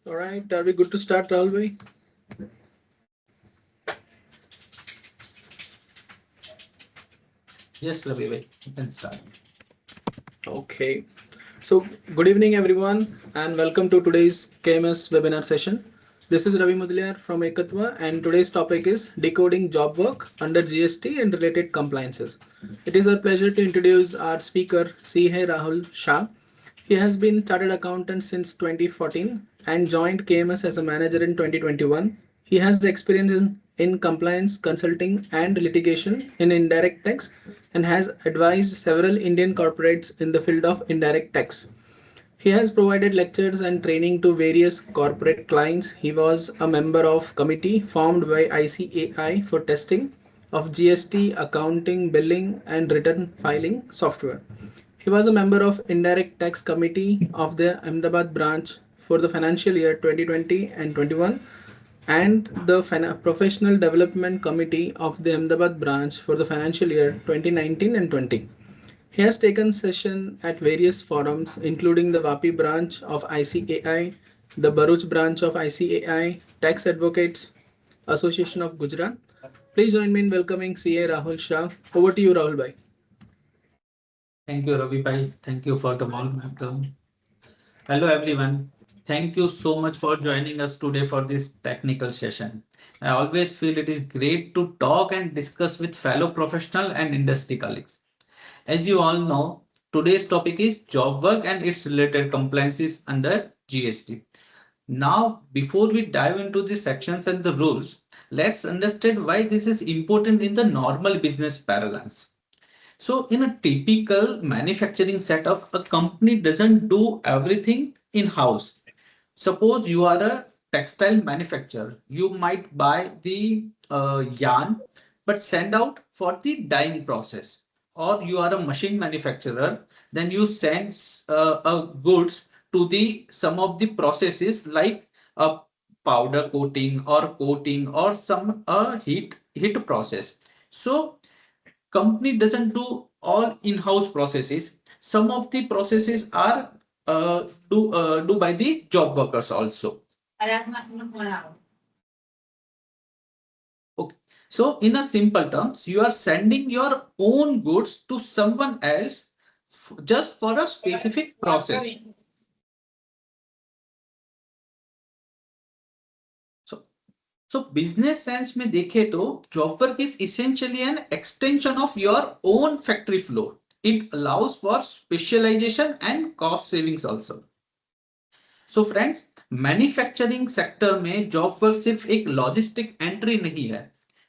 All right, are we good to start, Rahul bhai? Yes, Ravi bhai, you can start. Okay. So, good evening, everyone, and welcome to today's KMS webinar session. This is Ravi Mudaliar from Ekatva, and today's topic is decoding job work under GST and related compliances. It is our pleasure to introduce our speaker, CA Rahul Shah. He has been chartered accountant since 2014 and joined KMS as a manager in 2021. He has experience in compliance, consulting, and litigation in indirect tax and has advised several Indian corporates in the field of indirect tax. He has provided lectures and training to various corporate clients. He was a member of committee formed by ICAI for testing of GST, accounting, billing, and return filing software. He was a member of Indirect Tax Committee of the Ahmedabad branch for the financial year 2020 and 21 and the Professional Development Committee of the Ahmedabad branch for the financial year 2019 and 20. He has taken session at various forums including the Vapi branch of ICAI, the Bharuch branch of ICAI, Tax Advocates Association of Gujarat. Please join me in welcoming CA Rahul Shah. Over to you, Rahul bhai. Thank you, Ravi bhai. Thank you for the warm welcome. Hello, everyone. Thank you so much for joining us today for this technical session. I always feel it is great to talk and discuss with fellow professional and industry colleagues. As you all know, today's topic is job work and its related compliances under GST. Now, before we dive into the sections and the rules, let's understand why this is important in the normal business parlance. So, in a typical manufacturing setup, a company doesn't do everything in house. Suppose you are a textile manufacturer, you might buy the yarn but send out for the dyeing process. Or you are a machine manufacturer, then you send goods to the some of the processes like a powder coating or some heat process. So company doesn't do all in-house processes. Some of the processes are do by the job workers also. Okay. So in a simple terms, you are sending your own goods to someone else just for a specific process. So so business sense में देखे तो job work is essentially an extension of your own factory floor. It allows for specialization and cost savings also. So friends, manufacturing sector में job work सिर्फ एक logistic entry नहीं है.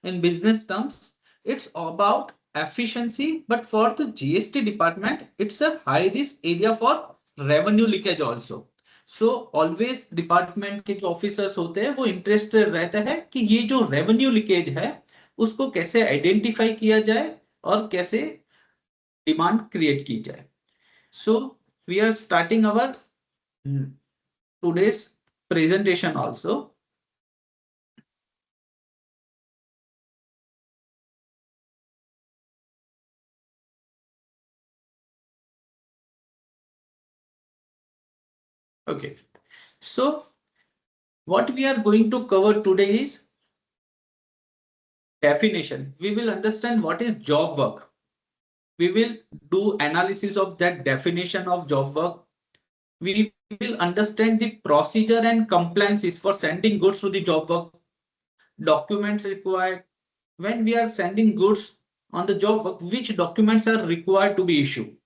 In business terms, it's about efficiency, but for the GST department, it's a high risk area for revenue leakage also. So always department के जो officers होते हैं वो इंटरेस्टेड रहते हैं कि ये जो रेवेन्यू लीकेज है उसको कैसे आइडेंटिफाई किया जाए और कैसे डिमांड क्रिएट की जाए. So we are starting our today's presentation also. Okay, so what we are going to cover today is definition. We will understand what is job work. We will do analysis of that definition of job work. We will understand the procedure and compliances for sending goods to the job work, documents required when we are sending goods on the job work, which documents are required to be issued,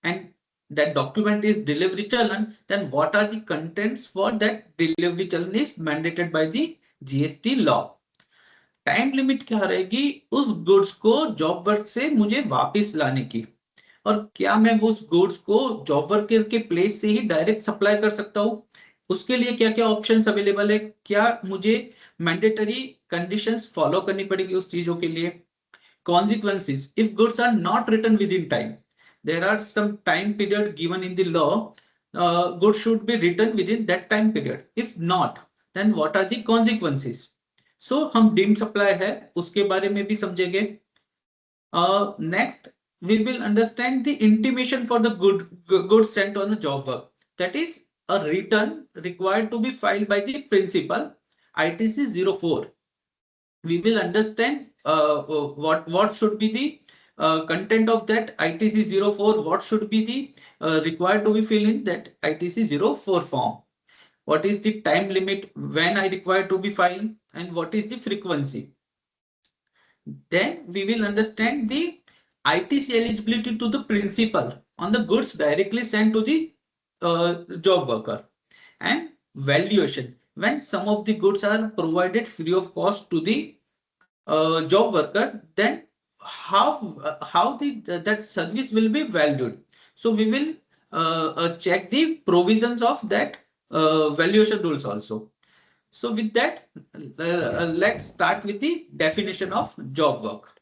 and that document is delivery challan, then what are the contents for that delivery challan is mandated by the GST law. Time limit क्या रहेगी उस goods को job work से मुझे वापस लाने की, और क्या मैं उस गुड्स को जॉब वर्कर के प्लेस से ही डायरेक्ट सप्लाई कर सकता हूँ, उसके लिए क्या क्या ऑप्शंस अवेलेबल है, क्या मुझे मैंडेटरी कंडीशंस फॉलो करनी पड़ेगी उस चीजों के लिए. Consequences if goods are not written within time. There are some time period given in the law. Goods should be written within that time period. If not, then what are the consequences? So हम dim supply है उसके बारे में भी समझेंगे. Next, we will understand the intimation for the goods sent on the job work. That is a return required to be filed by the principal, ITC 04. We will understand what should be the content of that ITC 04, what should be the required to be filled in that ITC 04 form. What is the time limit when I require to be filed, and what is the frequency. Then we will understand the ITC eligibility to the principal on the goods directly sent to the job worker, and valuation when some of the goods are provided free of cost to the job worker, then how that service will be valued. So we will check the provisions of that valuation rules also. So with that, let's start with the definition of job work.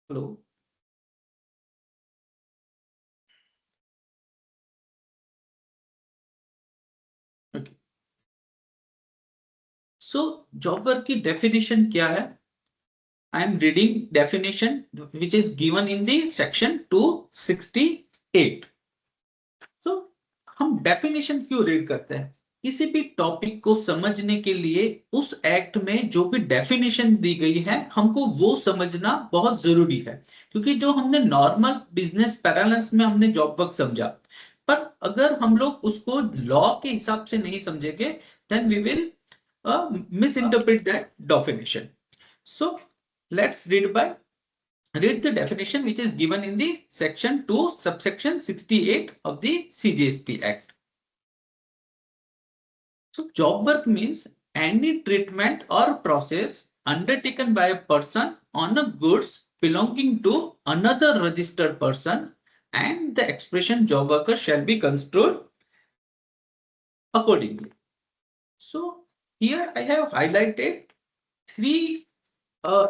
Hello. Okay. So job work की definition क्या है? I am reading definition which is given in the section 268. So हम definition क्यों read करते हैं? किसी भी topic को समझने के लिए उस एक्ट में जो भी डेफिनेशन दी गई है हमको वो समझना बहुत जरूरी है, क्योंकि जो हमने नॉर्मल बिजनेस पैरालेंस में हमने जॉब वर्क समझा, पर अगर हम लोग उसको लॉ के हिसाब से नहीं समझेंगे then we will misinterpret that definition. So let's read the definition which is given in the section 2 subsection 68 of the CGST Act. So job work means any treatment or process undertaken by a person on a goods belonging to another registered person, and the expression job worker shall be construed accordingly. So here I have highlighted three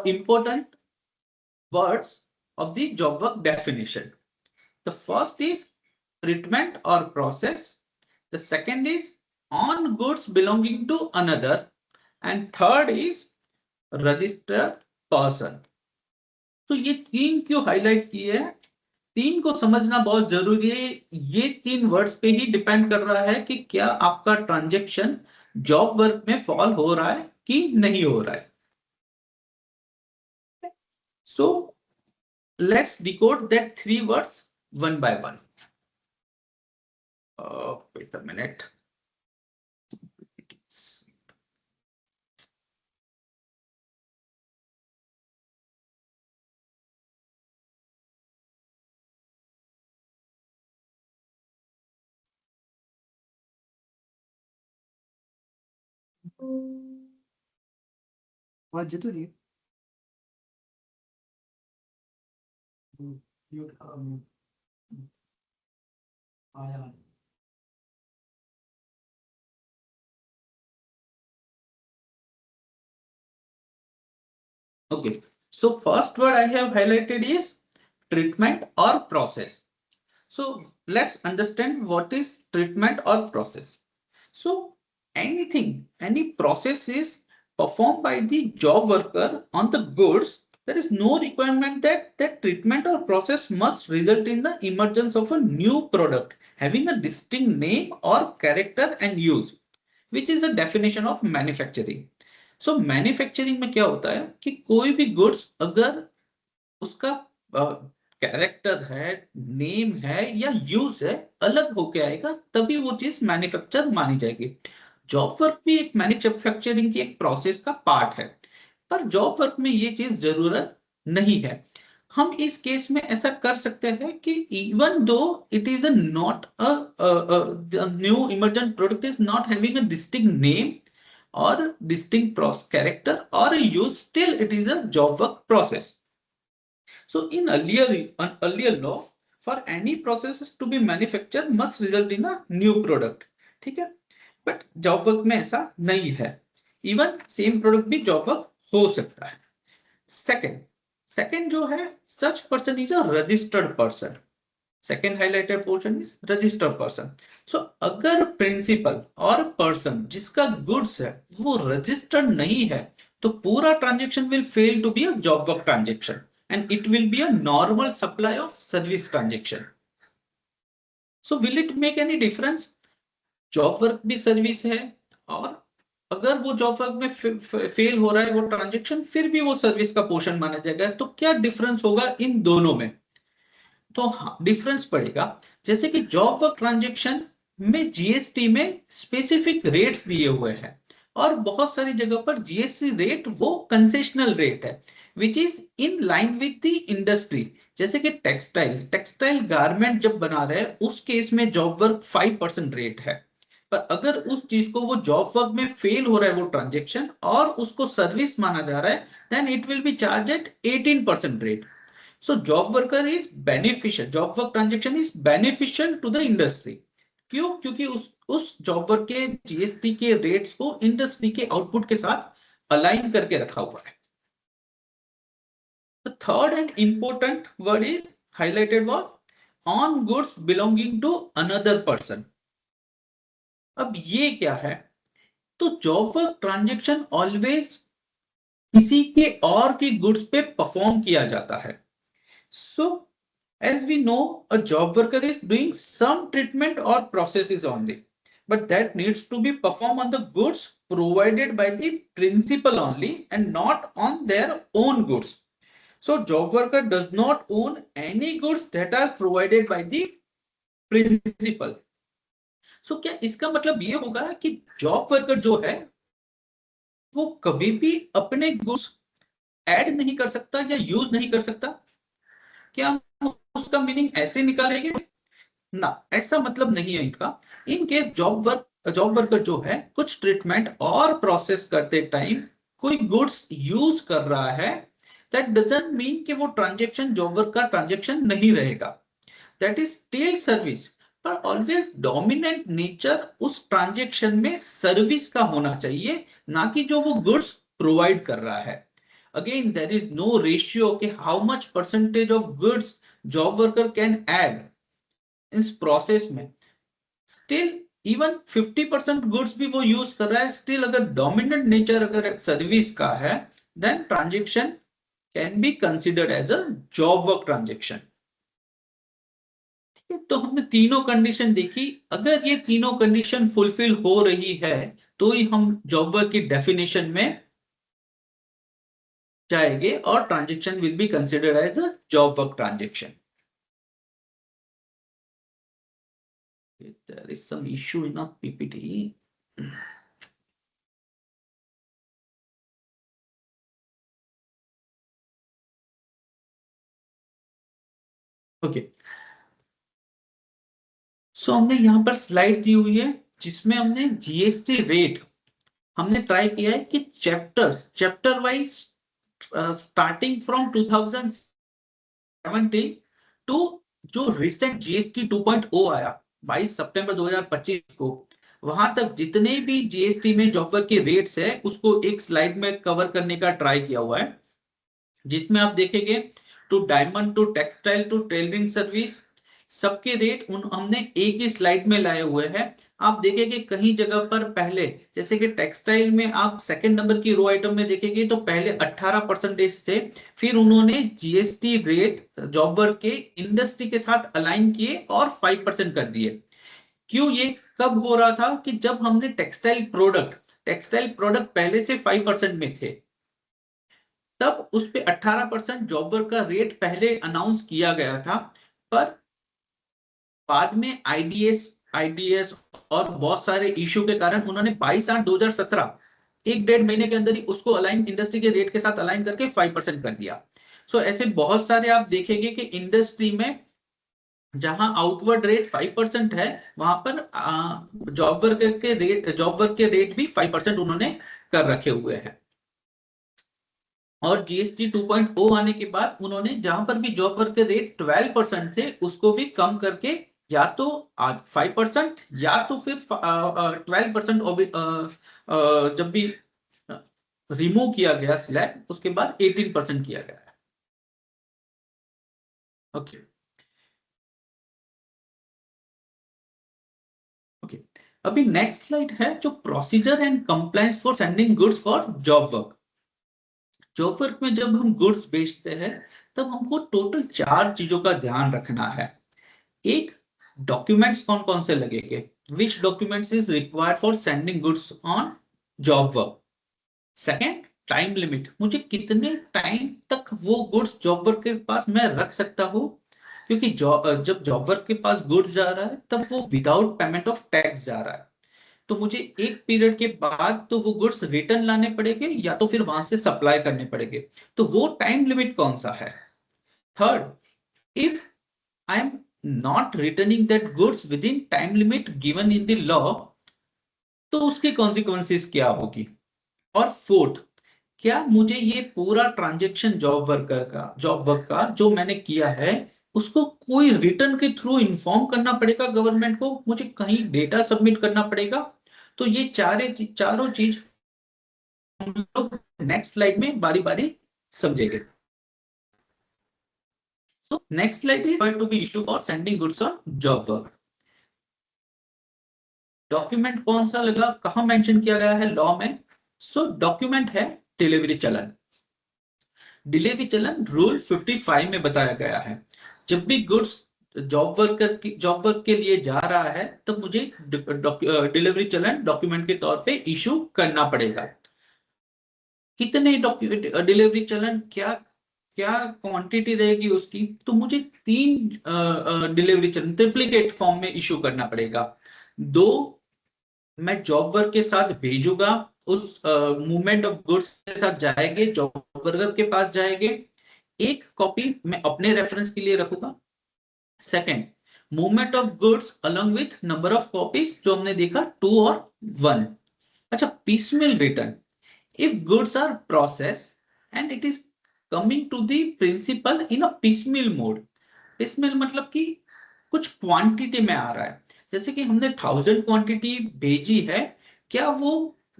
important words of the job work definition. The first is treatment or process. The second is on goods belonging to another, and third is registered person. तो ये तीन क्यों highlight किए हैं? तीन को समझना बहुत जरूरी है. ये तीन वर्ड्स पे ही डिपेंड कर रहा है कि क्या आपका ट्रांजैक्शन जॉब वर्क में फॉल हो रहा है कि नहीं हो रहा है. So let's decode that three words one by one. Wait a minute. आवाज तो रही है. Okay, so first word I have highlighted is treatment or process. So let's understand what is treatment or process. So any process is performed by the job worker on the goods. There is no requirement that that treatment or process must result in the emergence of a new product having a distinct name or character and use, which is the definition of manufacturing. So manufacturing में क्या होता है कि कोई भी goods अगर उसका character है, नेम है या यूज है अलग होके आएगा तभी वो चीज मैन्युफैक्चर मानी जाएगी. जॉब वर्क भी एक मैन्युफैक्चरिंग की एक प्रोसेस का पार्ट है, पर जॉब वर्क में ये चीज जरूरत नहीं है. हम इस केस में ऐसा कर सकते हैं कि even though it is not a new emergent product is not having a distinct name or distinct character or a use, still it is a job work process. So in earlier law, for any processes to be manufactured must result in a new product. ठीक है, but job work में ऐसा नहीं है. Even same product भी job work हो सकता है. सेकंड जो है, such person is a registered person. Second highlighted portion is registered person. So अगर प्रिंसिपल और पर्सन जिसका गुड्स है वो रजिस्टर्ड नहीं है तो पूरा transaction will fail to be a job work transaction and it will be a normal supply of service transaction. So will it make any difference? Job work भी service है, और अगर वो जॉब वर्क में फेल हो रहा है वो ट्रांजेक्शन, फिर भी वो सर्विस का पोर्शन माना जाएगा। तो क्या डिफरेंस होगा इन दोनों में? तो हाँ, डिफरेंस पड़ेगा। जैसे कि जॉब वर्क ट्रांजेक्शन में जीएसटी में स्पेसिफिक रेट्स दिए हुए हैं, और बहुत सारी जगह पर जीएसटी रेट वो कंसेशनल रेट है, which is in line with the industry. जैसे कि टेक्सटाइल गारमेंट जब बना रहे हैं, उस केस में जॉब वर्क 5% रेट है। पर अगर उस चीज को वो जॉब वर्क में फेल हो रहा है वो ट्रांजेक्शन, और उसको सर्विस माना जा रहा है, then it will be charge at 18% rate. So job worker is beneficial. Job work transaction is beneficial to the industry. क्यों? क्योंकि उस जॉब वर्क के जीएसटी के रेट्स को इंडस्ट्री के आउटपुट के साथ अलाइन करके रखा हुआ है। The third and important word is highlighted was on goods belonging to another person. अब ये क्या है? तो जॉब वर्क ट्रांजेक्शन ऑलवेज किसी के और की गुड्स पे परफॉर्म किया जाता है। So as we know, a job worker is doing some treatment or processes only, but that needs to be performed on the goods provided by the principal only and not on their own goods. So job worker does not own any goods that are provided by the principal. So क्या इसका मतलब ये होगा कि job worker जो है वो कभी भी अपने गुड्स ऐड नहीं कर सकता या यूज नहीं कर सकता? क्या हम उसका मीनिंग ऐसे निकालेंगे? ना, ऐसा मतलब नहीं है इनका। इन केस जॉब वर्कर जो है कुछ ट्रीटमेंट और प्रोसेस करते टाइम कोई गुड्स यूज कर रहा है, दैट डजंट मीन कि वो ट्रांजैक्शन जॉब वर्क का ट्रांजैक्शन नहीं रहेगा, दैट इज स्टिल सर्विस। पर ऑलवेज डोमिनेंट नेचर उस ट्रांजैक्शन में सर्विस का होना चाहिए, ना कि जो वो गुड्स प्रोवाइड कर रहा है। Again there is no ratio कि how much percentage of goods job worker can add इस प्रोसेस में। स्टिल इवन 50% गुड्स भी वो यूज कर रहा है, स्टिल अगर डोमिनेंट नेचर अगर सर्विस का है, then transaction can be considered as a job work transaction. ठीक है, तो हमने तीनों कंडीशन देखी। अगर ये तीनों कंडीशन फुलफिल हो रही है तो ही हम जॉब वर्क की डेफिनेशन में जाएंगे, और transaction will be considered as a job work transaction. There is some issue in our PPT. Okay, so हमने यहाँ पर स्लाइड दी हुई है जिसमें हमने जीएसटी रेट हमने ट्राई किया है कि chapter wise starting from 2017 to जो रिसेंट जीएसटी 2.0 आया 22 सितंबर 2025 को, वहां तक जितने भी जीएसटी में जॉब वर्क के रेट्स है उसको एक स्लाइड में कवर करने का ट्राई किया हुआ है, जिसमें आप देखेंगे to diamond to textile to tailoring service सबके रेट हमने एक ही स्लाइड में लाए हुए हैं। आप देखेंगे कहीं जगह पर पहले, जैसे कि टेक्सटाइल में आप सेकंड नंबर की रो आइटम में देखेंगे तो पहले 18% थे, फिर उन्होंने जीएसटी रेट जॉब वर्क के इंडस्ट्री के साथ अलाइन किए और 5% कर दिए। क्यों? ये कब हो रहा था कि जब हमने टेक्सटाइल प्रोडक्ट पहले से 5% में थे, तब उस पे 18% जॉब वर्क का रेट पहले अनाउंस किया गया था। पर बाद में आईडीएस और बहुत सारे इश्यू के कारण उन्होंने 22/8/2017 एक डेढ़ महीने के अंदर ही उसको अलाइन इंडस्ट्री के रेट के साथ अलाइन करके 5% कर दिया। सो ऐसे बहुत सारे आप देखेंगे कि इंडस्ट्री में जहां आउटवर्ड रेट 5% है, वहां पर जॉब वर्क के रेट भी 5% उन्होंने कर रखे हुए हैं। और जीएसटी 2.0 आने के बाद उन्होंने जहां पर भी जॉब वर्क के रेट 12% थे उसको भी कम करके या तो 5% या तो फिर 12% जब भी रिमूव किया गया स्लैब उसके बाद 18% किया गया है। ओके ओके, अभी नेक्स्ट स्लाइड है जो procedure and compliance for sending goods for job work. Job work में जब हम गुड्स बेचते हैं तब हमको टोटल 4 चीजों का ध्यान रखना है। एक, डॉक्यूमेंट्स कौन कौन से लगेंगे, which documents is required for sending goods on job work. Second, time limit, मुझे कितने टाइम तक वो गुड्स जॉब वर्क के पास मैं रख सकता हूँ, क्योंकि जब जॉब वर्क के पास गुड्स जा रहा है तब वो विदाउट पेमेंट ऑफ टैक्स जा रहा है, तो मुझे एक पीरियड के बाद तो वो गुड्स रिटर्न लाने पड़ेंगे या तो फिर वहां से सप्लाई करने पड़ेंगे, तो वो टाइम लिमिट कौन सा है। Third, if I am not returning that goods with in time limit given in the law, तो उसकी कॉन्सिक्वेंसेस क्या होगी। और फोर्थ, क्या मुझे ये पूरा ट्रांजेक्शन जॉब वर्क का जो मैंने किया है उसको कोई रिटर्न के थ्रू इन्फॉर्म करना पड़ेगा गवर्नमेंट को, मुझे कहीं डेटा सबमिट करना पड़ेगा। तो ये चारों चीज हम लोग नेक्स्ट स्लाइड में बारी बारी समझेंगे। So next slide is going to be issue for sending goods on job work. Document कौन सा लगा, कहां मेंशन किया गया है लॉ में। सो डॉक्यूमेंट है डिलीवरी चलन। डिलीवरी चलन रूल 55 में बताया गया है, जब भी गुड्स जॉब वर्क के लिए जा रहा है तब मुझे डिलीवरी चलन डॉक्यूमेंट के तौर पे इशू करना पड़ेगा। कितने डिलीवरी चलन, क्या क्या क्वांटिटी रहेगी उसकी, तो मुझे 3 डिलीवरी चलन ट्रिप्लिकेट फॉर्म में इशू करना पड़ेगा। 2 मैं जॉब वर्क के साथ भेजूंगा, उस मूवमेंट ऑफ गुड्स के साथ जाएंगे, जॉब वर्कर के पास जाएंगे। 1 कॉपी मैं अपने रेफरेंस के लिए रखूंगा। Second, movement of goods along with number of copies, जो हमने देखा 2 और 1। अच्छा, पीसमेल return, if goods are processed and it is coming to the principal in a piecemeal mode। piecemeal मतलब कि कुछ क्वांटिटी में आ रहा है, जैसे कि हमने 1000 क्वांटिटी भेजी है, क्या वो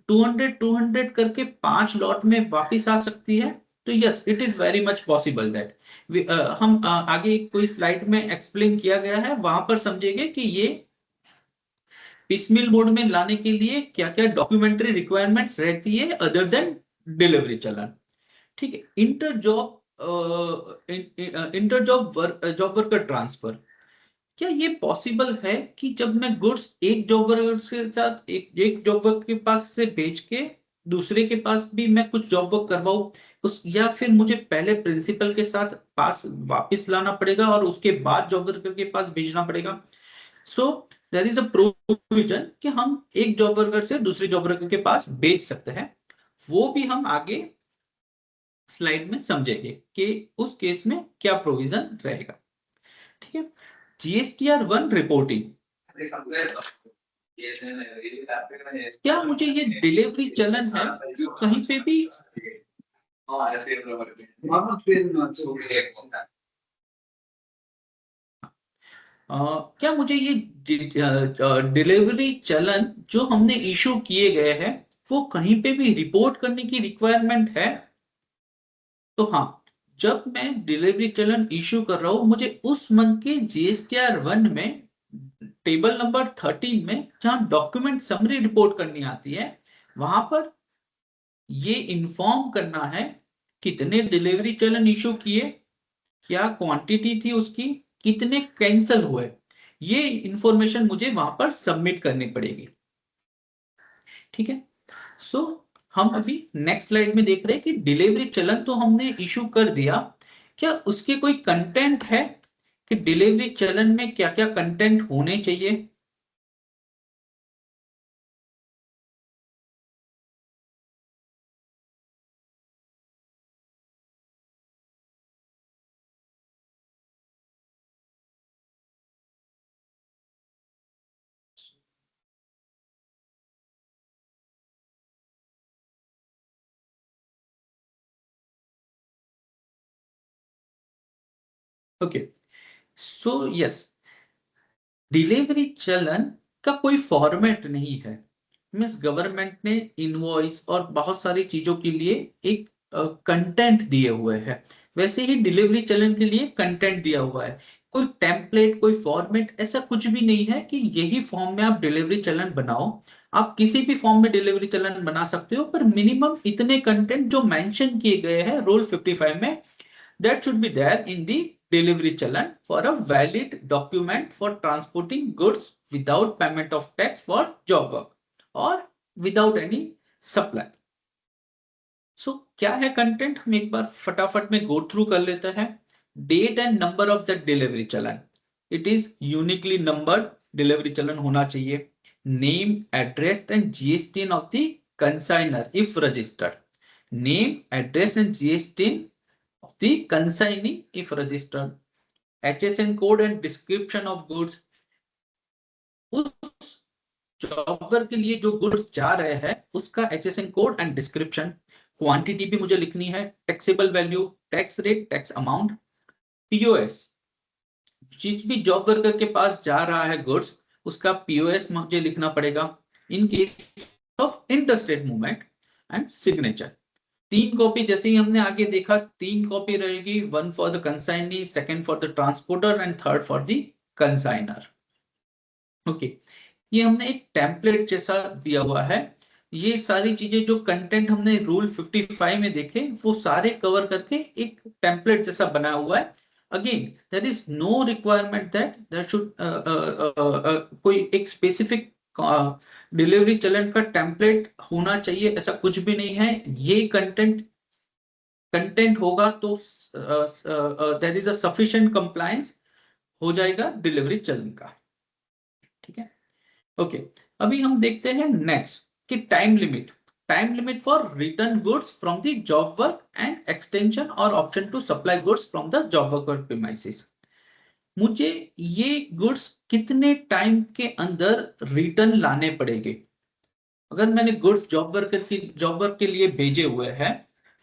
200 करके 5 लॉट में वापस आ सकती है। तो yes, it is very much possible that हम आगे कोई स्लाइड में एक्सप्लेन किया गया है, वहां पर समझेंगे कि ये पिसमिल मोड में लाने के लिए क्या क्या डॉक्यूमेंट्री रिक्वायरमेंट्स रहती है अदर देन डिलीवरी चलन। ठीक है, जॉब वर्कर ट्रांसफर, क्या ये पॉसिबल है कि जब मैं गुड्स एक जॉब वर्कर के साथ एक जॉब वर्कर के पास से बेच के दूसरे के पास भी मैं कुछ जॉब वर्क करवाऊं, उस या फिर मुझे पहले प्रिंसिपल के साथ पास वापस लाना पड़ेगा और उसके बाद जॉब वर्कर के पास भेजना पड़ेगा। So there is a provision कि हम एक जॉब वर्कर से दूसरे जॉब वर्कर के पास बेच सकते हैं, वो भी हम आगे स्लाइड में समझेंगे कि उस केस में क्या प्रोविजन रहेगा। ठीक है, GSTR 1 रिपोर्टिंग, क्या मुझे ये डिलीवरी चलन है कहीं पे भी क्या मुझे ये डिलीवरी चलन जो हमने इशू किए गए हैं वो कहीं पे भी रिपोर्ट करने की रिक्वायरमेंट है। तो हाँ, जब मैं डिलीवरी चलन इशू कर रहा हूं, मुझे उस मंथ के GSTR 1 में टेबल नंबर 13 में जहां डॉक्यूमेंट समरी रिपोर्ट करनी आती है, वहां पर ये इन्फॉर्म करना है कितने डिलीवरी चलन इशू किए, क्या क्वांटिटी थी उसकी, कितने कैंसिल हुए, ये इंफॉर्मेशन मुझे वहां पर सबमिट करनी पड़ेगी। ठीक है, सो हम अभी नेक्स्ट स्लाइड में देख रहे हैं कि डिलीवरी चलन तो हमने इशू कर दिया, क्या उसके कोई कंटेंट है कि डिलीवरी चलन में क्या क्या कंटेंट होने चाहिए। ओके, सो यस, डिलीवरी चलन का कोई फॉर्मेट नहीं है। मीन्स गवर्नमेंट ने इनवॉइस और बहुत सारी चीजों के लिए एक कंटेंट दिए हुए हैं, वैसे ही डिलीवरी चलन के लिए कंटेंट दिया हुआ है। कोई टेम्पलेट, कोई फॉर्मेट ऐसा कुछ भी नहीं है कि यही फॉर्म में आप डिलीवरी चलन बनाओ। आप किसी भी फॉर्म में डिलीवरी चलन बना सकते हो, पर मिनिमम इतने कंटेंट जो मेंशन किए गए हैं रूल 55 में, that should be there in the delivery challan for a valid document for transporting goods without payment of tax for job work or without any supply. So क्या है content, हम एक बार फटाफट में गो थ्रू कर लेते हैं. Date and number of the delivery challan, it is uniquely numbered delivery challan होना चाहिए. Name, address and GST of the consignor if registered. Name, address and GST of the consignee if registered. HSN code and description of goods. उस job work के लिए जो goods जा रहे हैं उसका HSN code and description. Quantity भी मुझे लिखनी है, taxable value, tax rate, tax amount, POS. जिस भी जॉब वर्कर के पास जा रहा है गुड्स उसका पीओएस मुझे लिखना पड़ेगा. In case of interstate movement and signature. 3 copy, जैसे ही हमने आगे देखा 3 कॉपी रहेगी, 1 for the consignee, 2nd for the transporter and 3rd for the consignor. Okay, ये हमने एक टेम्पलेट जैसा दिया हुआ है. ये सारी चीजें जो कंटेंट हमने रूल 55 में देखे वो सारे कवर करके एक टेम्पलेट जैसा बना हुआ है. Again there is no requirement that there should कोई एक स्पेसिफिक डिलीवरी चलन का टेम्पलेट होना चाहिए, ऐसा कुछ भी नहीं है. ये कंटेंट होगा तो there is a sufficient compliance हो जाएगा डिलीवरी चलन का. ठीक है, ओके. अभी हम देखते हैं नेक्स्ट कि time limit for return goods from the job work and extension और option to supply goods from the job work premises. मुझे ये गुड्स कितने टाइम के अंदर रिटर्न लाने पड़ेंगे. अगर मैंने गुड्स जॉब वर्क के लिए भेजे हुए हैं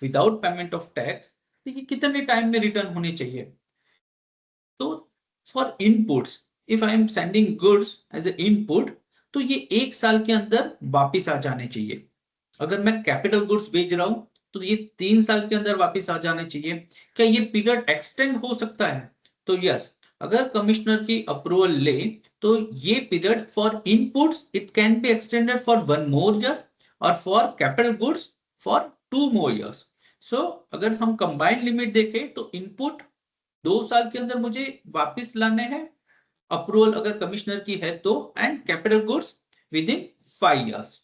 विदाउट पेमेंट ऑफ टैक्स, तो ये कितने टाइम में रिटर्न होने चाहिए. तो for inputs, if I am sending goods as a input, तो ये 1 साल के अंदर वापिस आ जाने चाहिए. अगर मैं कैपिटल गुड्स भेज रहा हूं तो ये 3 साल के अंदर वापिस आ जाने चाहिए. क्या ये पीरियड एक्सटेंड हो सकता है? तो यस, अगर कमिश्नर की अप्रूवल ले तो ये period for inputs it can be extended for 1 more year और for capital goods for 2 more years. सो अगर हम कंबाइंड लिमिट देखें तो इनपुट 2 साल के अंदर मुझे वापिस लाने हैं, अप्रूवल अगर कमिश्नर की है तो, and capital goods with in 5 years.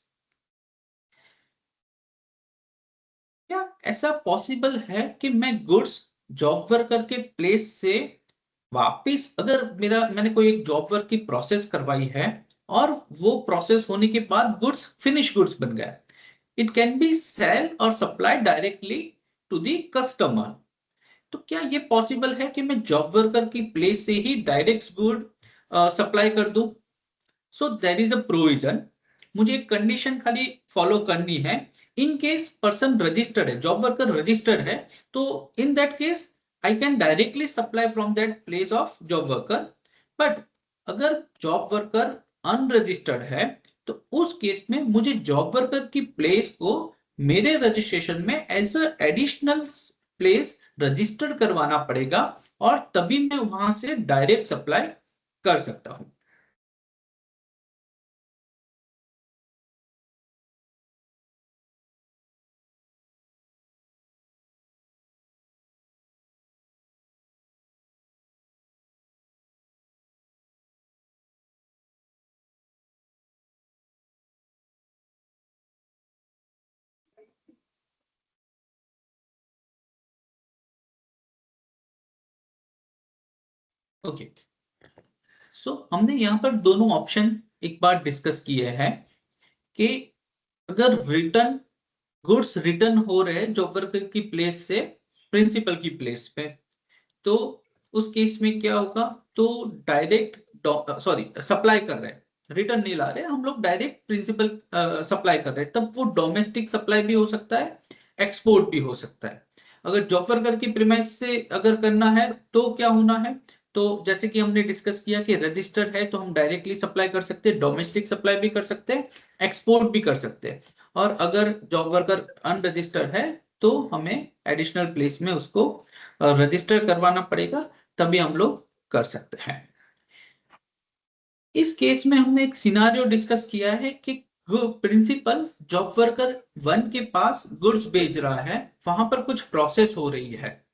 क्या ऐसा पॉसिबल है कि मैं गुड्स जॉब वर्कर के प्लेस से वापिस, अगर मैंने कोई एक जॉब वर्क की प्रोसेस करवाई है और वो प्रोसेस होने के बाद गुड्स फिनिश गुड्स बन गया, इट कैन बी सेल और supply directly to the customer. तो क्या ये पॉसिबल है कि मैं जॉब वर्कर की प्लेस से ही डायरेक्ट गुड सप्लाई कर दूं? So there is a provision. मुझे एक कंडीशन खाली फॉलो करनी है. इन केस पर्सन रजिस्टर्ड है, जॉब वर्कर रजिस्टर्ड है, तो in that case I can directly supply from that place of job worker. But अगर जॉब वर्कर अनरजिस्टर्ड है तो उस केस में मुझे जॉब वर्कर की प्लेस को मेरे रजिस्ट्रेशन में as a additional place registered करवाना पड़ेगा और तभी मैं वहां से डायरेक्ट सप्लाई कर सकता हूं. ओके, सो हमने यहाँ पर दोनों ऑप्शन एक बार डिस्कस किए हैं कि अगर रिटर्न गुड्स रिटर्न हो रहे हैं जॉब वर्कर की प्लेस से प्रिंसिपल की प्लेस पे, तो उस केस में क्या होगा. तो डायरेक्ट सप्लाई कर रहे हैं, रिटर्न नहीं ला रहे, हम लोग डायरेक्ट प्रिंसिपल सप्लाई कर रहे हैं, तब वो डोमेस्टिक सप्लाई भी हो सकता है, एक्सपोर्ट भी हो सकता है. अगर जॉब वर्कर की प्रीमाइस से अगर करना है तो क्या होना है, तो जैसे कि हमने डिस्कस किया कि रजिस्टर्ड है तो हम डायरेक्टली सप्लाई कर सकते हैं, डोमेस्टिक सप्लाई भी कर सकते हैं, एक्सपोर्ट भी कर सकते हैं. और अगर जॉब वर्कर अनरजिस्टर्ड है तो हमें एडिशनल प्लेस में उसको रजिस्टर करवाना पड़ेगा, तभी हम लोग कर सकते हैं. इस केस में हमने एक सिनारियो डिस्कस किया है कि प्रिंसिपल जॉब वर्कर 1 के पास गुड्स भेज रहा है, वहां पर कुछ प्रोसेस हो रही है।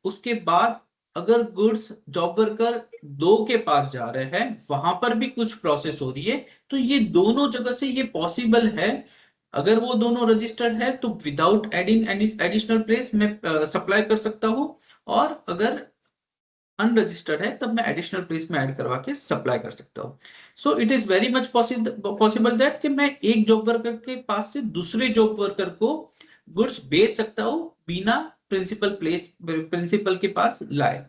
उसके बाद अगर गुड्स जॉब वर्कर 2 के पास जा रहे हैं, वहां पर भी कुछ प्रोसेस हो रही है। तो ये दोनों जगह से ये पॉसिबल है। अगर वो दोनों रजिस्टर्ड है तो without adding any additional place मैं सप्लाई कर सकता हूँ, और अगर अनरजिस्टर्ड है तब मैं एडिशनल प्लेस में ऐड करवा के सप्लाई कर सकता हूँ। So it is very much possible that कि मैं एक जॉब वर्कर के पास से दूसरे जॉब वर्कर को गुड्स बेच सकता हूँ बिना प्रिंसिपल के पास लाए।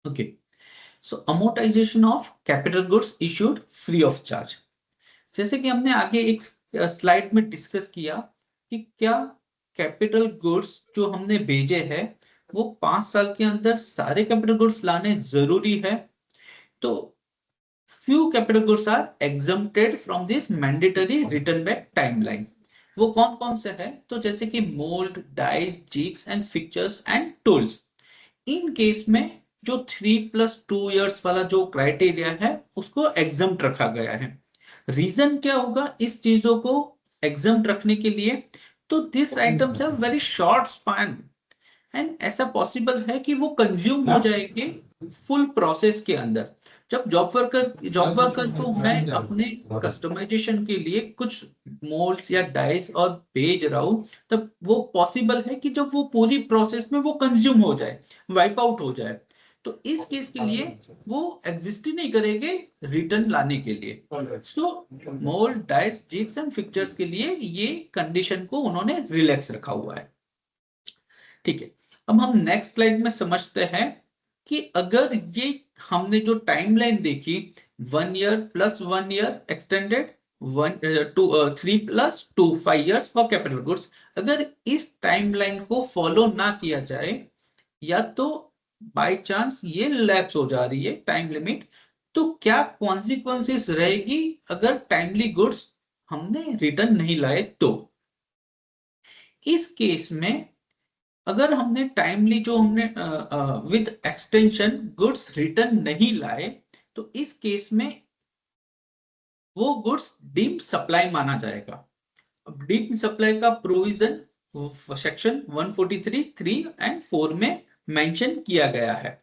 Okay, so amortisation of capital goods issued free of charge. जैसे कि हमने आगे एक स्लाइड में डिस्कस किया कि क्या कैपिटल गुड्स जो हमने भेजे हैं वो 5 साल के अंदर सारे कैपिटल गुड्स लाने जरूरी है। तो few capital goods are exempted from this mandatory return back timeline। वो कौन कौन से है? तो जैसे कि mould, dies, jigs and fixtures and tools. In case में जो 3+2 years वाला जो क्राइटेरिया है उसको एग्जम्प्ट रखा गया है। रीजन क्या होगा इस चीजों को एग्जम्प्ट रखने के लिए? तो this items have very short span, and ऐसा पॉसिबल है कि वो कंज्यूम हो जाएंगे फुल प्रोसेस के अंदर। जब जॉब वर्कर को मैं अपने कस्टमाइजेशन के लिए कुछ मोल्ड्स या डाइस और भेज रहा हूं, तब वो पॉसिबल है कि जब वो पूरी प्रोसेस में वो कंज्यूम हो जाए, वाइप आउट हो जाए। तो इस केस के लिए वो एग्जिस्ट ही नहीं करेंगे रिटर्न लाने के लिए। So mould, dies, jigs and fixtures के लिए ये कंडीशन को उन्होंने रिलैक्स रखा हुआ है। ठीक है, अब हम नेक्स्ट स्लाइड में समझते हैं कि अगर ये हमने जो टाइमलाइन देखी 1 year plus 1 year extended, 3+2 5 years for capital goods, अगर इस टाइमलाइन को फॉलो ना किया जाए या तो बाय चांस ये लैप्स हो जा रही है टाइम लिमिट, तो क्या कॉन्सिक्वेंसेस रहेगी अगर टाइमली गुड्स हमने रिटर्न नहीं लाए? तो इस केस में अगर हमने टाइमली जो हमने विद एक्सटेंशन गुड्स रिटर्न नहीं लाए, तो इस केस में वो गुड्स डीम्ड सप्लाई माना जाएगा। अब डीम्ड सप्लाई का प्रोविजन सेक्शन 143(3) एंड 4 में मेंशन किया गया है।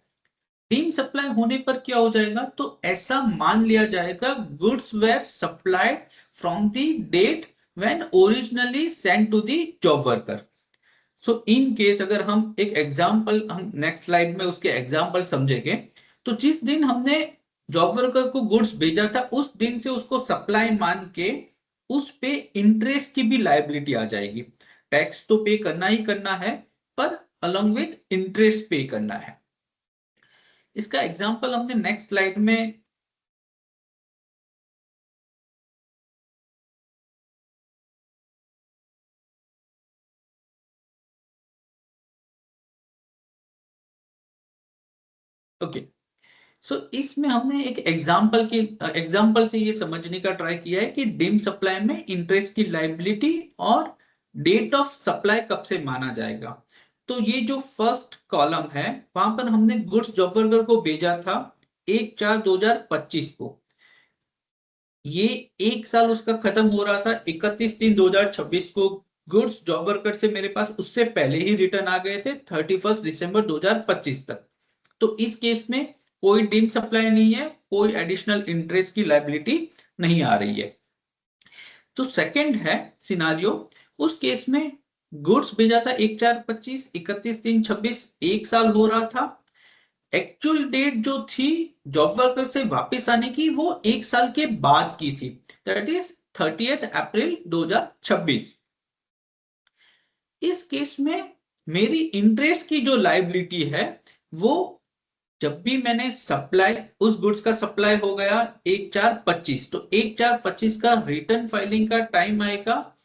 डीम्ड सप्लाई होने पर क्या हो जाएगा? तो ऐसा मान लिया जाएगा goods were supplied from the date when originally sent to the job worker. So in case अगर हम एक एग्जाम्पल, हम नेक्स्ट स्लाइड में उसके एग्जाम्पल समझेंगे, तो जिस दिन हमने जॉब वर्कर को गुड्स भेजा था उस दिन से उसको सप्लाई मान के उस पे इंटरेस्ट की भी लायबिलिटी आ जाएगी। टैक्स तो पे करना ही करना है, पर अलॉन्ग विथ इंटरेस्ट पे करना है। इसका एग्जाम्पल हमने नेक्स्ट स्लाइड में ओके। सो इसमें हमने एक एग्जाम्पल से ये समझने का ट्राई किया है कि डिम सप्लाई में इंटरेस्ट की लायबिलिटी और डेट ऑफ सप्लाई कब से माना जाएगा। तो ये जो फर्स्ट कॉलम है वहां पर हमने गुड्स जॉब वर्कर को भेजा था 1/4/2025 को। ये एक साल उसका खत्म हो रहा था 31/3/2026 को। गुड्स जॉब वर्कर से मेरे पास उससे पहले ही रिटर्न आ गए थे 31 दिसंबर 2025 तक। तो इस केस में कोई डीम सप्लाई नहीं है, कोई एडिशनल इंटरेस्ट की लायबिलिटी नहीं आ रही है। तो सेकंड है सिनारियो, उस केस में गुड्स भेजा था 1/4/25, 31/3/26, एक साल हो रहा था। एक्चुअल डेट जो थी जॉब वर्कर से वापस आने की वो एक साल के बाद की थी, दैट इज 30 अप्रैल 2026। इस केस में मेरी इंटरेस्ट की जो लायबिलिटी है वो जब भी मैंने सप्लाई, उस गुड्स का सप्लाई हो गया 1/4/25, तो 1/4/25 का रिटर्न फाइलिंग का टाइम आएगा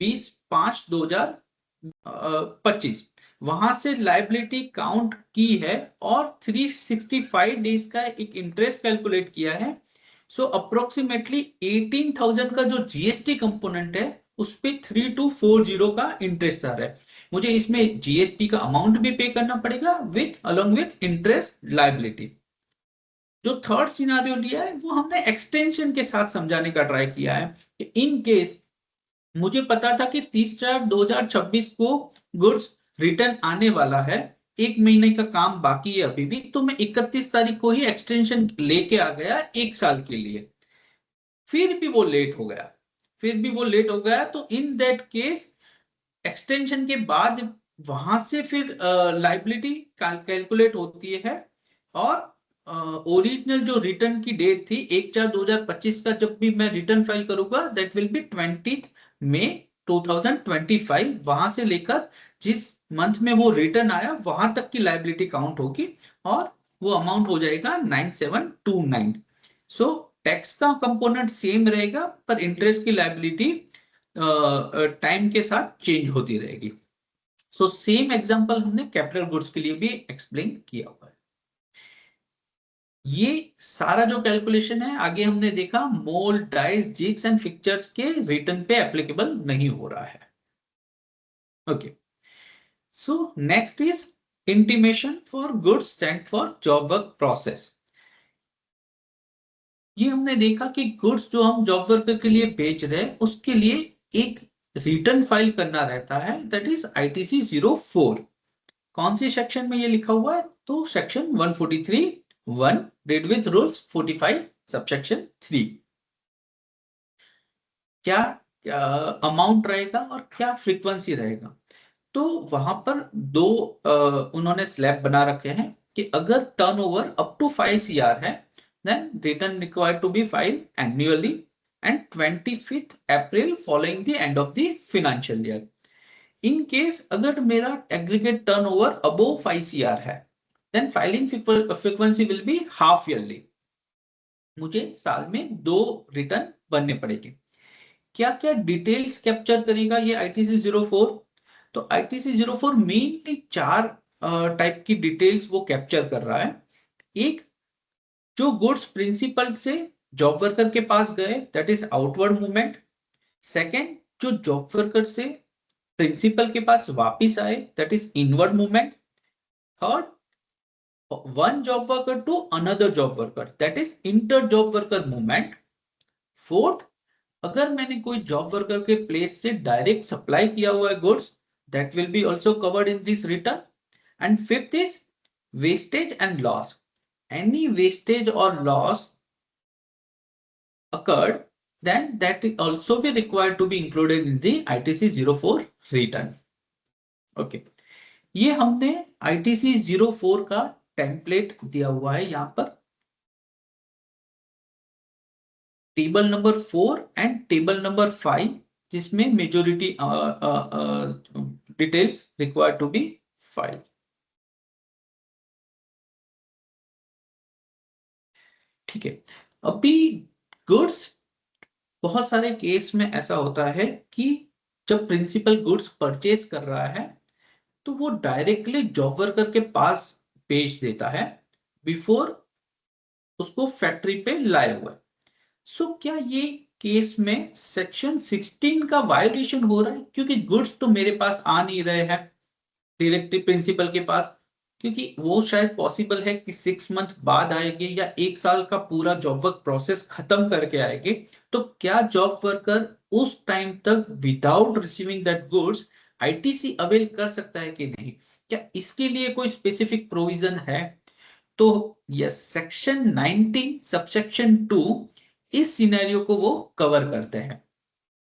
20/5/2025। वहां से लाइबिलिटी काउंट की है और 365 डेज का एक इंटरेस्ट कैलकुलेट किया है। सो अप्रोक्सीमेटली 18,000 का जो जीएसटी कंपोनेंट है उस पे 3240 का इंटरेस्ट आ रहा है। मुझे इसमें जीएसटी का अमाउंट भी पे करना पड़ेगा with along with interest liability. जो थर्ड सिनारियो लिया है वो हमने एक्सटेंशन के साथ समझाने का ट्राई किया है कि इन केस मुझे पता था कि 30/4/2026 को गुड्स रिटर्न आने वाला है, 1 महीने का काम बाकी है अभी भी, तो मैं 31 तारीख को ही एक्सटेंशन लेके आ गया 1 साल के लिए। फिर भी वो लेट हो गया, तो इन दैट केस एक्सटेंशन के बाद वहां से फिर लाइबिलिटी कैलकुलेट होती है और ओरिजिनल जो रिटर्न की डेट थी 1/4/2025 का, जब भी मैं रिटर्न फाइल करूंगा दैट विल बी 20 मई 2025। वहां से लेकर जिस मंथ में वो रिटर्न आया वहां तक की लाइबिलिटी काउंट होगी और वो अमाउंट हो जाएगा 9729। सो टैक्स का कंपोनेंट सेम रहेगा पर इंटरेस्ट की लाइबिलिटी टाइम के साथ चेंज होती रहेगी। सो सेम एग्जांपल हमने कैपिटल गुड्स के लिए भी एक्सप्लेन किया हुआ है। ये सारा जो कैलकुलेशन है आगे हमने देखा मोल, डाइस, जिग्स एंड फिक्चर्स के रिटर्न पे एप्लीकेबल नहीं हो रहा है। Okay, so next is intimation for goods sent for job work process. ये हमने देखा कि गुड्स जो हम जॉब वर्कर के लिए बेच रहे हैं उसके लिए एक रिटर्न फाइल करना रहता है, दैट इज आईटीसी 04। कौन सी सेक्शन में ये लिखा हुआ है? तो section 143(1) date with rules 45 subsection 3। क्या अमाउंट रहेगा और क्या फ्रीक्वेंसी रहेगा? तो वहां पर दो उन्होंने स्लैब बना रखे हैं कि अगर टर्नओवर अप टू 5 CR है then return required to be file annually and 25th April following the end of the financial year. In case अगर मेरा एग्रीगेट टर्नओवर अबव 5 CR है then filing frequency will be half yearly. मुझे साल में 2 return बनने पड़ेंगे। क्या क्या डिटेल्स कैप्चर करेगा ये आईटीसी 04? तो आईटीसी 04 मेनली 4 टाइप की डिटेल्स वो कैप्चर कर रहा है। एक, जो गुड्स प्रिंसिपल से जॉब वर्कर के पास गए that is outward movement. Second, जो जॉब वर्कर से प्रिंसिपल के पास वापिस आए that is inward movement. Third, one job worker to another job worker that is inter job worker movement. Fourth, अगर मैंने कोई जॉब वर्कर के प्लेस से डायरेक्ट सप्लाई किया हुआ है goods that will be also covered in this return. And fifth is wastage and loss. Any wastage और loss occurred then that will also be required to be included in the ITC 04 return. Okay, ये हमने ITC 04 का template दिया हुआ है यहाँ पर, table number 4 and table number 5, जिसमें majority details required to be file. ठीक है, अभी गुड्स बहुत सारे केस में ऐसा होता है कि जब प्रिंसिपल गुड्स परचेज कर रहा है तो वो डायरेक्टली जॉब वर्कर के पास भेज देता है बिफोर उसको फैक्ट्री पे लाए हुए। सो क्या ये केस में सेक्शन 16 का वायोलेशन हो रहा है? क्योंकि गुड्स तो मेरे पास आ नहीं रहे हैं डायरेक्टली प्रिंसिपल के पास, क्योंकि वो शायद पॉसिबल है कि 6 मंथ बाद आएंगे या 1 साल का पूरा जॉब वर्क प्रोसेस खत्म करके आएंगे। तो क्या जॉब वर्कर उस टाइम तक without receiving that goods ITC avail कर सकता है कि नहीं? क्या इसके लिए कोई स्पेसिफिक प्रोविजन है? तो यस, सेक्शन 19 सबसेक्शन 2 इस सिनेरियो को वो कवर करते हैं।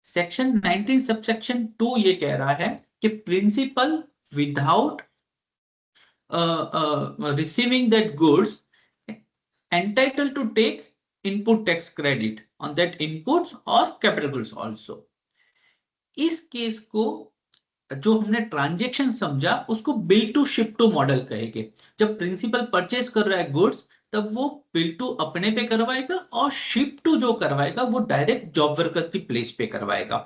सेक्शन 19 सबसेक्शन 2 ये कह रहा है कि principal without receiving that goods entitled to take input tax credit on that inputs or capital goods also। इस केस को जो हमने ट्रांजेक्शन समझा उसको bill to ship to model कहेंगे। जब प्रिंसिपल परचेस कर रहा है गुड्स, तब वो बिल टू अपने पे करवाएगा और शिप टू जो करवाएगा वो डायरेक्ट जॉब वर्कर की प्लेस पे करवाएगा।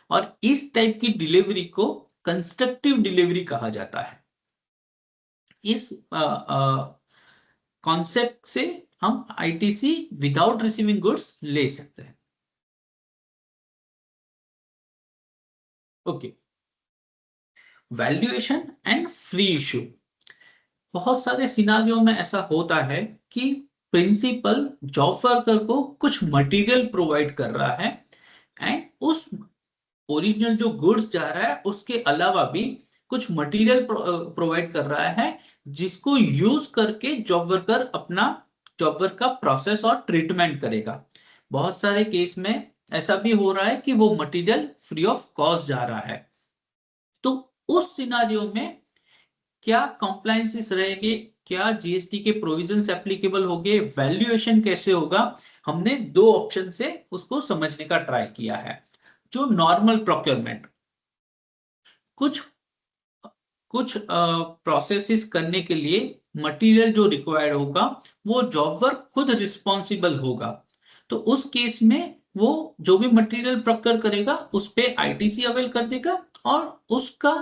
और इस टाइप की डिलीवरी को कंस्ट्रक्टिव डिलीवरी कहा जाता है। इस कॉन्सेप्ट से हम आईटीसी विदाउट रिसीविंग गुड्स ले सकते हैं। Okay, valuation and free issue. बहुत सारे सिनारियों में ऐसा होता है कि प्रिंसिपल जॉब वर्कर को कुछ मटेरियल प्रोवाइड कर रहा है एंड उस ओरिजिनल जो गुड्स जा रहा है उसके अलावा भी कुछ मटेरियल प्रोवाइड कर रहा है, जिसको यूज करके जॉब वर्कर अपना जॉब वर्क का प्रोसेस और ट्रीटमेंट करेगा। बहुत सारे केस में ऐसा भी हो रहा है कि वो मटेरियल फ्री ऑफ कॉस्ट जा रहा है। तो उस सिनारियो में क्या कंप्लायंसेस रहेंगे, क्या जीएसटी के प्रोविजंस एप्लीकेबल होंगे, वैल्यूएशन कैसे होगा, हमने दो ऑप्शन से उसको समझने का ट्राई किया है। जो नॉर्मल प्रोक्योरमेंट, कुछ कुछ प्रोसेसेस करने के लिए मटेरियल जो रिक्वायर्ड होगा वो जॉब वर्क खुद रिस्पॉन्सिबल होगा। तो उस केस में वो जो भी मटेरियल प्रोक्योर करेगा उस पे आईटीसी अवेल कर देगा और उसका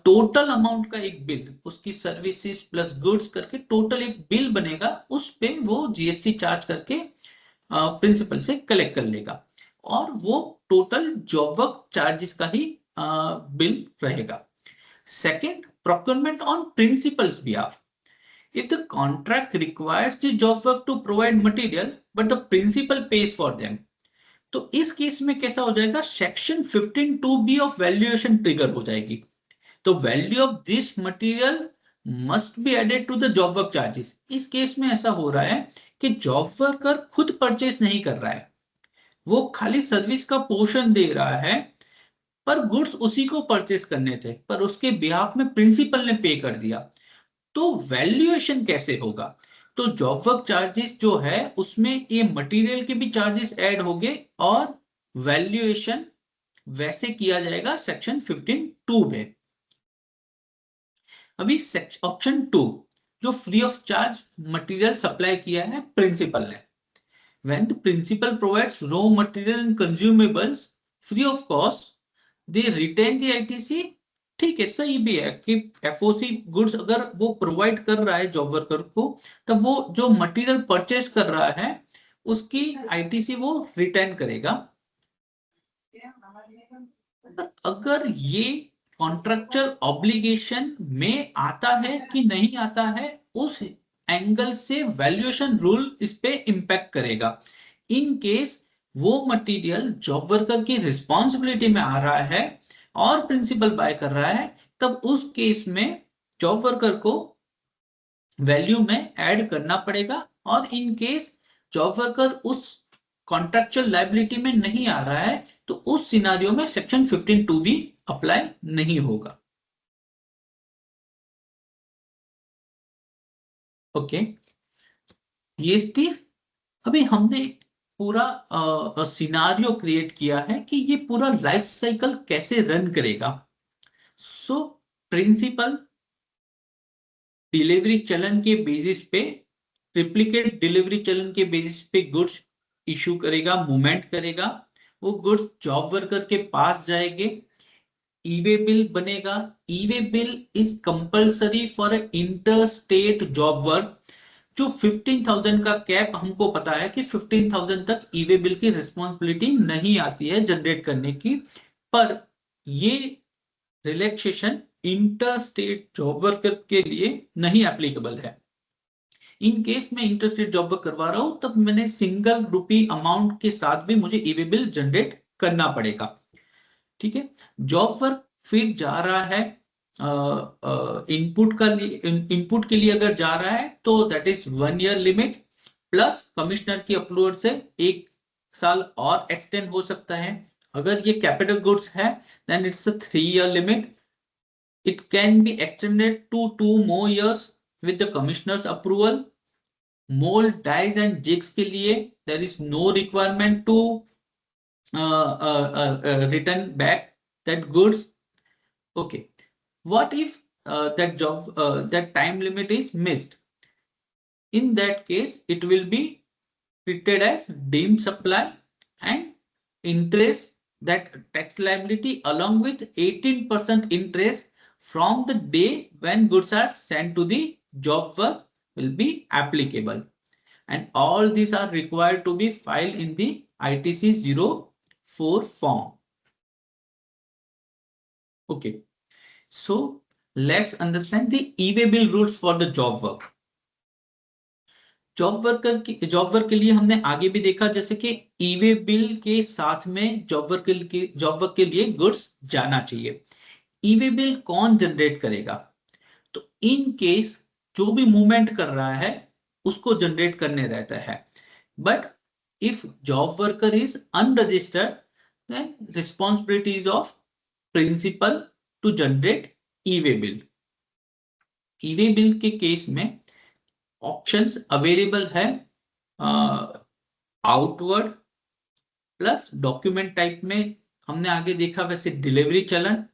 टोटल अमाउंट का एक बिल, उसकी सर्विसेज प्लस गुड्स करके टोटल एक बिल बनेगा, उस पे वो जीएसटी चार्ज करके प्रिंसिपल से कलेक्ट कर लेगा और वो टोटल जॉब वर्क चार्जेस का ही बिल रहेगा। Second, procurement on principal's behalf. If the contract requires the job work to provide material, but the principal pays for them, तो इस केस में कैसा हो जाएगा, section 15(2)(b of valuation trigger हो जाएगी। तो value of this material must be added to the job work charges. इस केस में ऐसा हो रहा है कि जॉब वर्कर खुद परचेस नहीं कर रहा है, वो खाली सर्विस का पोर्शन दे रहा है, पर गुड्स उसी को परचेस करने थे, पर उसके बिहाफ में प्रिंसिपल ने पे कर दिया। तो वैल्यूएशन कैसे होगा, तो जॉब वर्क चार्जेस जो है उसमें ये मटेरियल के भी चार्जेस ऐड होंगे और वैल्यूएशन वैसे किया जाएगा सेक्शन 15(2) में। अभी ऑप्शन 2, जो free of charge material supply किया है प्रिंसिपल ने, when the principal provides raw material and consumables free of cost, they retain the ITC। ठीक है, सही भी है कि एफओसी गुड्स अगर वो प्रोवाइड कर रहा है जॉब वर्कर को, तब वो जो मटेरियल परचेस कर रहा है उसकी आईटीसी वो रिटेन करेगा। अगर ये कॉन्ट्रेक्चुअल ऑब्लिगेशन में आता है कि नहीं आता है, उस एंगल से वैल्यूएशन रूल इस पे इंपैक्ट करेगा। इन केस वो मटेरियल जॉब वर्कर की रिस्पॉन्सिबिलिटी में आ रहा है और प्रिंसिपल बाय कर रहा है, तब उस केस में जॉब वर्कर को वैल्यू में ऐड करना पड़ेगा। और इन केस जॉब वर्कर उस कॉन्ट्रेक्चुअल लायबिलिटी में नहीं आ रहा है, तो उस सिनारियो में सेक्शन 15(2) भी अप्लाई नहीं होगा। ओके, जीएसटी, अभी हमने पूरा सिनारियो क्रिएट किया है कि ये पूरा लाइफ साइकिल कैसे रन करेगा। सो प्रिंसिपल डिलीवरी चलन के बेसिस पे, ट्रिप्लिकेट डिलीवरी चलन के बेसिस पे गुड्स इशू करेगा, मूवमेंट करेगा, वो गुड्स जॉब वर्कर के पास जाएंगे, ई-वे बिल बनेगा। E-way bill is compulsory for inter state job work. जो 15,000 का कैप, हमको पता है कि 15,000 तक ई-वे बिल की रिस्पॉन्सिबिलिटी नहीं आती है जनरेट करने की, पर ये relaxation inter state job worker के लिए नहीं एप्लीकेबल है। इन केस में इंटर स्टेट जॉब वर्क करवा रहा हूं, तब मैंने सिंगल रुपी अमाउंट के साथ भी मुझे ई-वे बिल जनरेट करना पड़ेगा। ठीक है, जॉब वर्क फिर जा रहा है इनपुट के लिए अगर जा रहा है तो that is 1 year limit, plus commissioner की अप्रूवल से 1 साल और एक्सटेंड हो सकता है। अगर ये कैपिटल गुड्स है then it's a 3 year limit. It can be extended to 2 more years with the commissioner's approval। Mould, dies and jigs के लिए there is no requirement to return back that goods। Okay. What if that time limit is missed? In that case, it will be treated as deemed supply and interest, that tax liability along with 18% interest from the day when goods are sent to the job work will be applicable. And all these are required to be filed in the ITC 04 form. Okay. So let's understand the e-way bill rules for the job work. Job work के लिए हमने आगे भी देखा, जैसे कि e-way bill के साथ में जॉब वर्क के लिए गुड्स जाना चाहिए। ई-वे बिल कौन जनरेट करेगा? तो इन केस जो भी मूवमेंट कर रहा है उसको जनरेट करने रहता है। But if job worker is unregistered, then responsibility is of principal to generate e-way bill. E-way bill के केस में ऑप्शंस अवेलेबल है, आउटवर्ड प्लस डॉक्यूमेंट टाइप में हमने आगे देखा, वैसे डिलीवरी चलन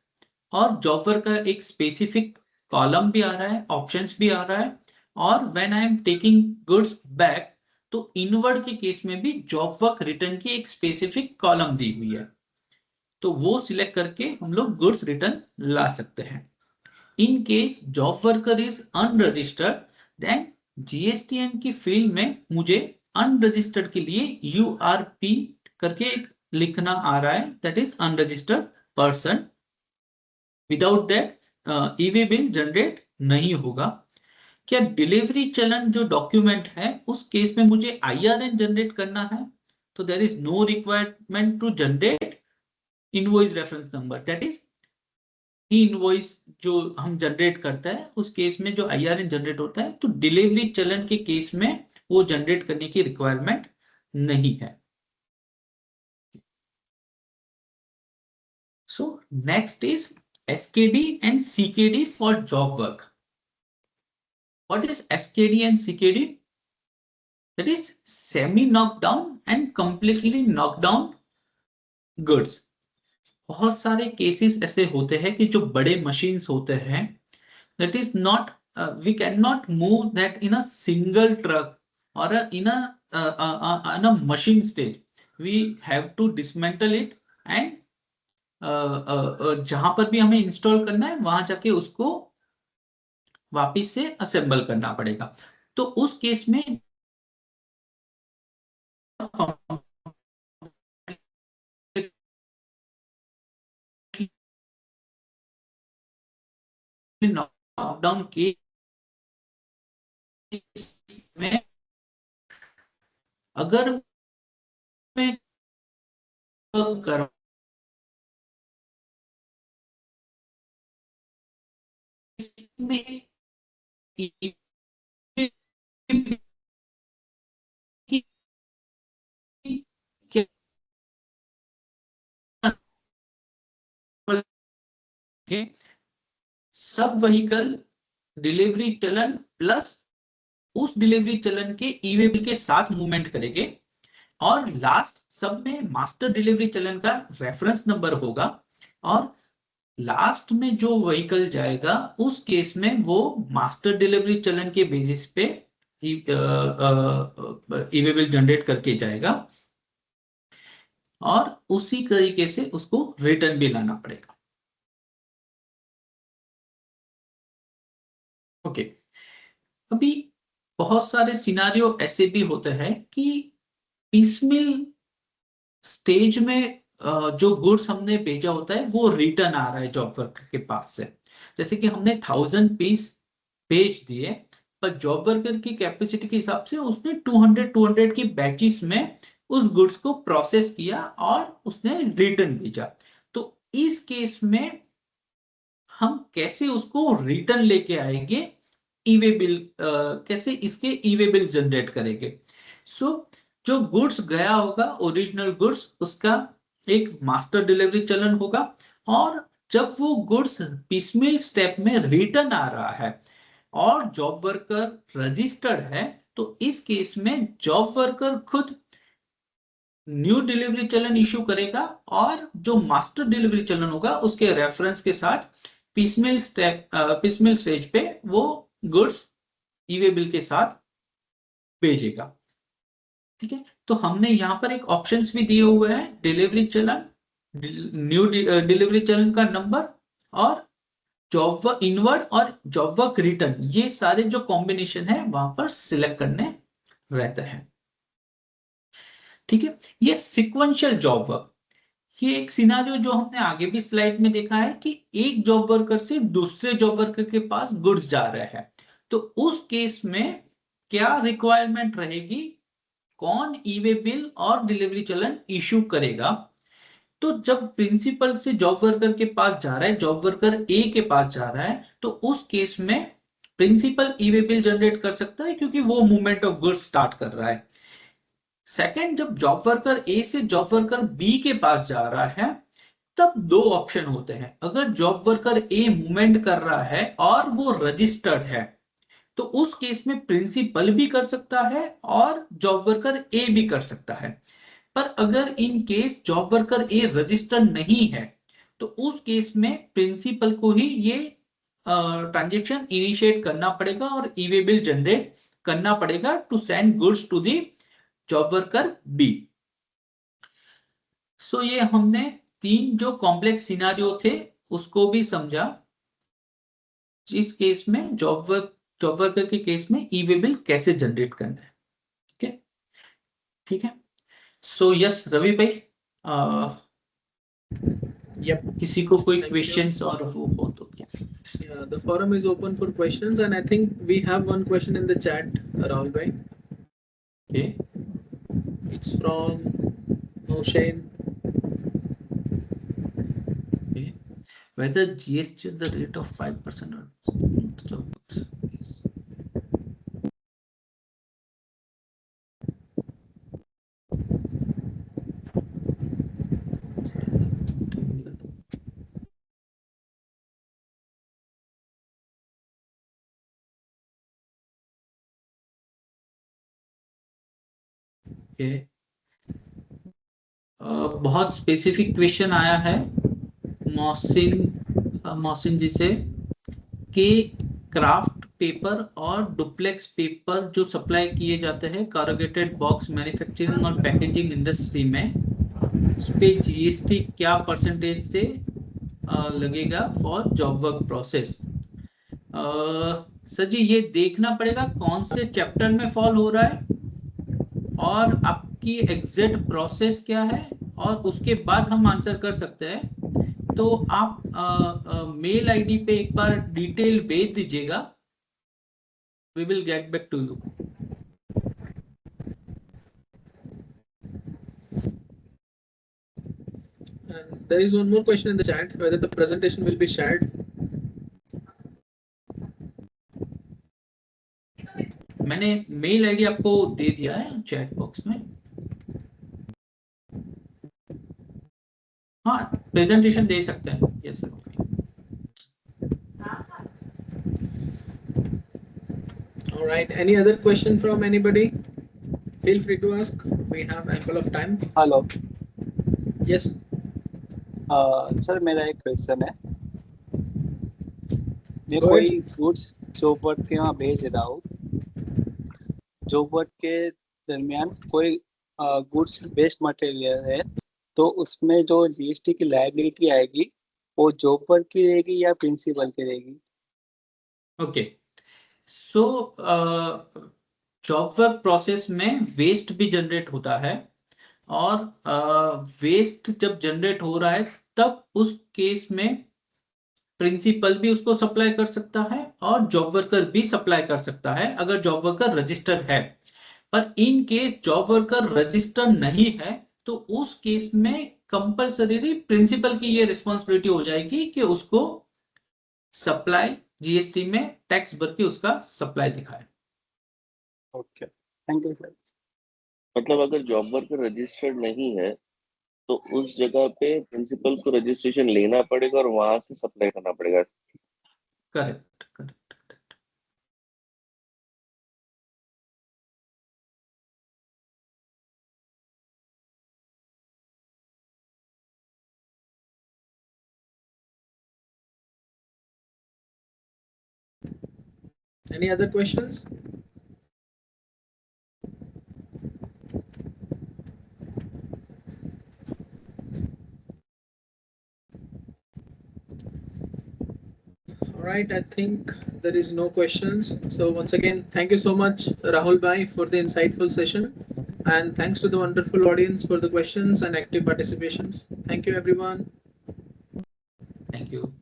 और जॉब वर्क का एक स्पेसिफिक कॉलम भी आ रहा है, ऑप्शंस भी आ रहा है। और when I am taking goods back, तो इनवर्ड के केस में भी जॉब वर्क रिटर्न की एक स्पेसिफिक कॉलम दी हुई है, तो वो सिलेक्ट करके हम लोग गुड्स रिटर्न ला सकते हैं। In case job worker is unregistered, then GSTN की फील्ड में मुझे अनरजिस्टर्ड के लिए URP करके एक लिखना आ रहा है, that is unregistered person. Without that e-way bill generate नहीं होगा। क्या डिलीवरी चलन जो डॉक्यूमेंट है उस केस में मुझे IRN जनरेट करना है, तो there is no requirement to generate invoice reference number, that is invoice जो हम जनरेट करता है उस केस में जो IRN जनरेट होता है, तो डिलीवरी चलन के केस में वो जनरेट करने की रिक्वायरमेंट नहीं है। So next is SKD and CKD for job work. What is SKD and CKD? That is semi knockdown and completely knocked down goods. बहुत सारे केसेस ऐसे होते हैं कि जो बड़े मशीन्स होते हैं, that is not we cannot move that in a single truck or in a machine stage. We have to dismantle it and जहां पर भी हमें इंस्टॉल करना है वहां जाके उसको वापिस से असेंबल करना पड़ेगा। तो उस केस में नॉकडाउन केस में अगर मैं कर में सब व्हीकल डिलीवरी चलन प्लस उस डिलीवरी चलन के ई-वे बिल के साथ मूवमेंट करेंगे, और लास्ट सब में मास्टर डिलीवरी चलन का रेफरेंस नंबर होगा, और लास्ट में जो व्हीकल जाएगा उस केस में वो मास्टर डिलीवरी चलन के बेसिस पे ई-वे बिल जनरेट करके जाएगा, और उसी तरीके से उसको रिटर्न भी लाना पड़ेगा। ओके। अभी बहुत सारे सिनारियो ऐसे भी होते हैं कि पिसमिल स्टेज में जो गुड्स हमने भेजा होता है वो रिटर्न आ रहा है जॉब वर्कर के पास से। जैसे कि हमने 1000 पीस भेज दिए, पर जॉब वर्कर की कैपेसिटी के हिसाब से उसने 200 की बैचेस में उस गुड्स को प्रोसेस किया और उसने रिटर्न भेजा। तो इस केस में हम कैसे उसको रिटर्न लेके आएंगे, ई-वे बिल कैसे इसके ई-वे बिल जनरेट करेंगे। सो जो गुड्स गया होगा ओरिजिनल गुड्स, उसका एक मास्टर डिलीवरी चलन होगा, और जब वो गुड्स पिसमिल स्टेप में रिटर्न आ रहा है और जॉब वर्कर रजिस्टर्ड है, तो इस केस में जॉब वर्कर खुद न्यू डिलीवरी चलन इशू करेगा और जो मास्टर डिलीवरी चलन होगा उसके रेफरेंस के साथ पीसमेल स्टेज पे वो गुड्स ई-वे बिल के साथ भेजेगा। ठीक है, तो हमने यहाँ पर एक ऑप्शंस भी दिए हुए हैं, डिलीवरी चलन, न्यू डिलीवरी चलन का नंबर और जॉब वर्क इनवर्ड और जॉब वर्क रिटर्न, ये सारे जो कॉम्बिनेशन है वहां पर सिलेक्ट करने रहते हैं। ठीक है, ये सिक्वेंशियल जॉब वर्क, ये एक सिनारियो जो हमने आगे भी स्लाइड में देखा है कि एक जॉब वर्कर से दूसरे जॉब वर्कर के पास गुड्स जा रहे हैं, तो उस केस में क्या रिक्वायरमेंट रहेगी, कौन ई-वे बिल और डिलीवरी चलन इशू करेगा। तो जब प्रिंसिपल से जॉब वर्कर के पास जा रहा है, जॉब वर्कर ए के पास जा रहा है, तो उस केस में प्रिंसिपल ई-वे बिल जनरेट कर सकता है क्योंकि वो मूवमेंट ऑफ गुड्स स्टार्ट कर रहा है। सेकंड, जब जॉब वर्कर ए से जॉब वर्कर बी के पास जा रहा है, तब दो ऑप्शन होते हैं। अगर जॉब वर्कर ए मूवमेंट कर रहा है और वो रजिस्टर्ड है, तो उस केस में प्रिंसिपल भी कर सकता है और जॉब वर्कर ए भी कर सकता है। पर अगर इन केस जॉब वर्कर ए रजिस्टर्ड नहीं है, तो उस केस में प्रिंसिपल को ही ये ट्रांजेक्शन इनिशिएट करना पड़ेगा और ई-वे बिल जनरेट करना पड़ेगा to send goods to the job worker B. So ये हमने तीन जो कॉम्प्लेक्स सिनारियो थे उसको भी समझा। इस केस में जॉब वर्कर के केस में ई-वे बिल कैसे जनरेट करना है। ठीक है, ठीक है। सो यस रवि भाई, Yep. किसी को कोई Thank you. क्वेश्चंस और वो हो तो yes. Yeah, the forum is open for questions, and I think we have one question in the chat, Rahul bhai. Okay. It's from Noshain. Okay. Whether GST at the rate of 5% or yes. Okay. बहुत specific question आया है मोहसिन जी से कि kraft paper और duplex paper जो supply किए जाते हैं कॉरुगेटेड बॉक्स मैन्युफैक्चरिंग और पैकेजिंग इंडस्ट्री में, उस पे जीएसटी क्या परसेंटेज से लगेगा for job work process. Sir ji, ये देखना पड़ेगा कौन से चैप्टर में फॉल हो रहा है और आपकी एग्जैक्ट प्रोसेस क्या है, और उसके बाद हम आंसर कर सकते हैं। तो आप मेल आईडी पे एक बार डिटेल भेज दीजिएगा, we will get back to you. And there is one more question in the chat, whether the presentation will be shared. मैंने मेल आईडी आपको दे दिया है चैट बॉक्स में। हाँ, प्रेजेंटेशन दे सकते हैं, yes sir. All right, any other question from anybody? Feel free to ask, we have ample of time. Hello Yes. Sir, मेरा एक क्वेश्चन है। मैं Go कोई ahead. गुड्स जॉब वर्क के वहाँ भेज रहा हूँ, जॉब वर्क के दरमियान कोई गुड्स वेस्ट मटेरियल है, तो उसमें जो जीएसटी की लायबिलिटी आएगी वो जॉब वर्क की रहेगी या प्रिंसिपल की रहेगी? Okay, so job work process में वेस्ट भी जनरेट होता है, और वेस्ट जब जनरेट हो रहा है तब उस केस में प्रिंसिपल भी उसको सप्लाई कर सकता है और जॉब वर्कर भी सप्लाई कर सकता है अगर जॉब वर्कर रजिस्टर्ड है। पर इन केस जॉब वर्कर रजिस्टर्ड नहीं है, तो उस केस में कंपलसरी प्रिंसिपल की ये रिस्पॉन्सिबिलिटी हो जाएगी कि उसको सप्लाई जीएसटी में टैक्स भर के उसका सप्लाई दिखाए। Okay, thank you sir. मतलब अगर जॉब वर्कर रजिस्टर्ड नहीं है तो उस जगह पे प्रिंसिपल को रजिस्ट्रेशन लेना पड़ेगा और वहां से सप्लाई करना पड़ेगा। Correct, correct. Any other questions? All right, I think there is no questions. So once again, thank you so much, Rahul Bhai, for the insightful session. And thanks to the wonderful audience for the questions and active participations. Thank you, everyone. Thank you.